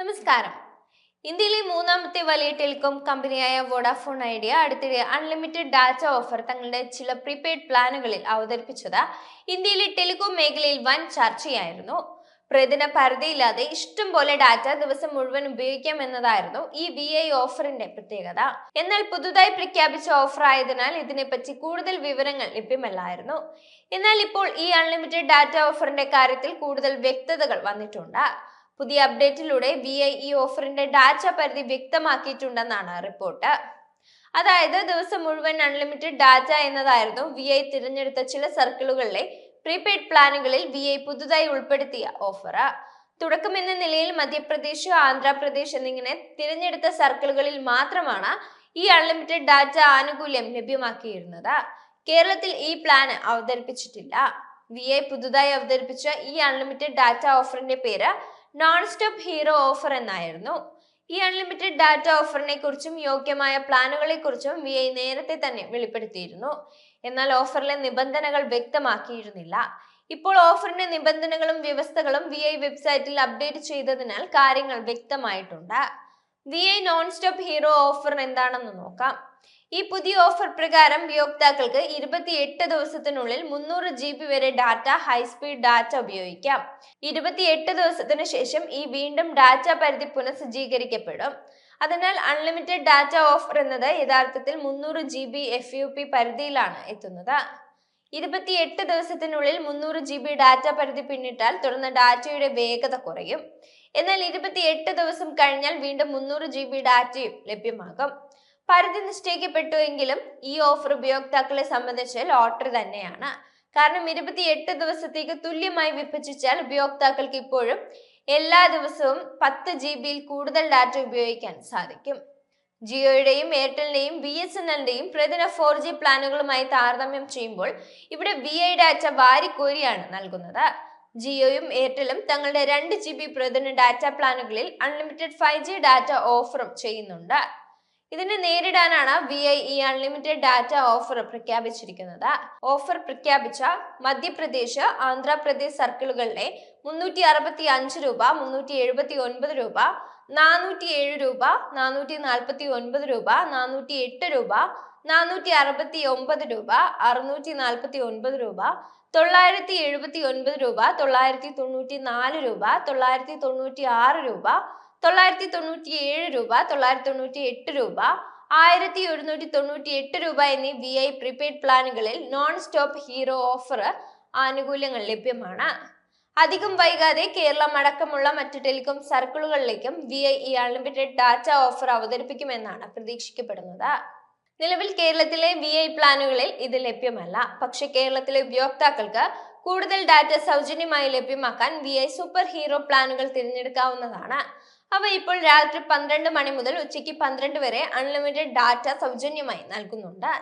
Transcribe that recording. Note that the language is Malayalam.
നമസ്കാരം. ഇന്ത്യയിലെ മൂന്നാമത്തെ വലിയ ടെലികോം കമ്പനിയായ വോഡാഫോൺ ഐഡിയ അടുത്തിടെ അൺലിമിറ്റഡ് ഡാറ്റ ഓഫർ തങ്ങളുടെ ചില പ്രീപെയ്ഡ് പ്ലാനുകളിൽ അവതരിപ്പിച്ചത് ഇന്ത്യയിലെ ടെലികോം മേഖലയിൽ വൻ ചർച്ചയായിരുന്നു. പ്രതിദിന പരിധിയില്ലാതെ ഇഷ്ടം പോലെ ഡാറ്റ ദിവസം മുഴുവൻ ഉപയോഗിക്കാം എന്നതായിരുന്നു ഈ VI ഓഫറിന്റെ പ്രത്യേകത. എന്നാൽ പുതുതായി പ്രഖ്യാപിച്ച ഓഫർ ആയതിനാൽ ഇതിനെപ്പറ്റി കൂടുതൽ വിവരങ്ങൾ ലഭ്യമല്ലായിരുന്നു. എന്നാൽ ഇപ്പോൾ ഈ അൺലിമിറ്റഡ് ഡാറ്റ ഓഫറിന്റെ കാര്യത്തിൽ കൂടുതൽ വ്യക്തതകൾ വന്നിട്ടുണ്ട്. പുതിയ അപ്ഡേറ്റിലൂടെ VI ഈ ഓഫറിന്റെ ഡാറ്റ പരിധി വ്യക്തമാക്കിയിട്ടുണ്ടെന്നാണ് റിപ്പോർട്ട്. അതായത് ദിവസം മുഴുവൻ അൺലിമിറ്റഡ് ഡാറ്റ എന്നതായിരുന്നു VI തിരഞ്ഞെടുത്ത ചില സർക്കിളുകളിലെ പ്രീപെയ്ഡ് പ്ലാനുകളിൽ VI പുതുതായി ഉൾപ്പെടുത്തിയ ഓഫർ. തുടക്കം എന്ന നിലയിൽ മധ്യപ്രദേശ്, ആന്ധ്രാപ്രദേശ് എന്നിങ്ങനെ തിരഞ്ഞെടുത്ത സർക്കിളുകളിൽ മാത്രമാണ് ഈ അൺലിമിറ്റഡ് ഡാറ്റ ആനുകൂല്യം ലഭ്യമാക്കിയിരുന്നത്. കേരളത്തിൽ ഈ പ്ലാൻ അവതരിപ്പിച്ചിട്ടില്ല. VI പുതുതായി അവതരിപ്പിച്ച ഈ അൺലിമിറ്റഡ് ഡാറ്റ ഓഫറിന്റെ പേര് നോൺ സ്റ്റോപ്പ് ഹീറോ ഓഫർ എന്നായിരുന്നു. ഈ അൺലിമിറ്റഡ് ഡാറ്റ ഓഫറിനെ കുറിച്ചും യോഗ്യമായ പ്ലാനുകളെ കുറിച്ചും VI നേരത്തെ തന്നെ വെളിപ്പെടുത്തിയിരുന്നു. എന്നാൽ ഓഫറിലെ നിബന്ധനകൾ വ്യക്തമാക്കിയിരുന്നില്ല. ഇപ്പോൾ ഓഫറിന്റെ നിബന്ധനകളും വ്യവസ്ഥകളും VI വെബ്സൈറ്റിൽ അപ്ഡേറ്റ് ചെയ്തതിനാൽ കാര്യങ്ങൾ വ്യക്തമായിട്ടുണ്ട്. VI non stop hero offer എന്താണെന്ന് നോക്കാം. ഈ പുതിയ ഓഫർ പ്രകാരം ഉപയോക്താക്കൾക്ക് 28 ദിവസത്തിനുള്ളിൽ 300 GB വരെ ഡാറ്റ, ഹൈസ്പീഡ് ഡാറ്റ ഉപയോഗിക്കാം. 28 ദിവസത്തിന് ശേഷം ഈ വീണ്ടും ഡാറ്റ പരിധി പുനഃസജ്ജീകരിക്കപ്പെടും. അതിനാൽ അൺലിമിറ്റഡ് ഡാറ്റ ഓഫർ എന്നത് യഥാർത്ഥത്തിൽ 300 GB FUP പരിധിയിലാണ് എത്തുന്നത്. 28 ദിവസത്തിനുള്ളിൽ 300 GB ഡാറ്റ പരിധി പിന്നിട്ടാൽ തുടർന്ന് ഡാറ്റയുടെ വേഗത കുറയും. എന്നാൽ 28 ദിവസം കഴിഞ്ഞാൽ വീണ്ടും 300 GB ഡാറ്റയും ലഭ്യമാകും. പരിധി നിശ്ചയിക്കപ്പെട്ടുവെങ്കിലും ഈ ഓഫർ ഉപയോക്താക്കളെ സംബന്ധിച്ച് ലോട്ടറി തന്നെയാണ്. കാരണം 28 ദിവസത്തേക്ക് തുല്യമായി വിഭജിച്ചാൽ ഉപയോക്താക്കൾക്ക് ഇപ്പോഴും എല്ലാ ദിവസവും 10 GB കൂടുതൽ ഡാറ്റ ഉപയോഗിക്കാൻ സാധിക്കും. ജിയോയുടെയും എയർടെലിന്റെയും BSNLന്റെയും പ്രതിദിന 4G പ്ലാനുകളുമായി താരതമ്യം ചെയ്യുമ്പോൾ ഇവിടെ VI ഡാറ്റ വാരിക്കോരിയാണ് നൽകുന്നത്. ജിയോയും എയർടെലും തങ്ങളുടെ 2 GB പ്രതിദിന ഡാറ്റ പ്ലാനുകളിൽ അൺലിമിറ്റഡ് 5G ഡാറ്റ ഓഫറും ചെയ്യുന്നുണ്ട്. ഇതിനെ നേരിടാനാണ് VI ഈ അൺലിമിറ്റഡ് ഡാറ്റ ഓഫർ പ്രഖ്യാപിച്ചിരിക്കുന്നത്. ഓഫർ പ്രഖ്യാപിച്ച മധ്യപ്രദേശ്, ആന്ധ്രാപ്രദേശ് സർക്കിളുകളിലെ 365 രൂപ, 379 രൂപ, 407 രൂപ, 449 രൂപ, 408 രൂപ, 469 രൂപ, 649 രൂപ, 979 രൂപ, 994 രൂപ, 996 രൂപ, 997 രൂപ, 998 രൂപ, 1198 രൂപ എന്നീ VI പ്രീപെയ്ഡ് പ്ലാനുകളിൽ നോൺ സ്റ്റോപ്പ് ഹീറോ ഓഫർ ആനുകൂല്യങ്ങൾ ലഭ്യമാണ്. അധികം വൈകാതെ കേരളം അടക്കമുള്ള മറ്റ് ടെലികോം സർക്കിളുകളിലേക്കും VI ഈ അൺലിമിറ്റഡ് ഡാറ്റ ഓഫർ അവതരിപ്പിക്കുമെന്നാണ് പ്രതീക്ഷിക്കപ്പെടുന്നത്. നിലവിൽ കേരളത്തിലെ VI പ്ലാനുകളിൽ ഇത് ലഭ്യമല്ല. പക്ഷെ കേരളത്തിലെ ഉപയോക്താക്കൾക്ക് കൂടുതൽ ഡാറ്റ സൗജന്യമായി ലഭ്യമാക്കാൻ VI സൂപ്പർ ഹീറോ പ്ലാനുകൾ തിരഞ്ഞെടുക്കാവുന്നതാണ്. അവ ഇപ്പോൾ രാത്രി 12 മണി മുതൽ ഉച്ചയ്ക്ക് 12 വരെ അൺലിമിറ്റഡ് ഡാറ്റ സൗജന്യമായി നൽകുന്നുണ്ട്.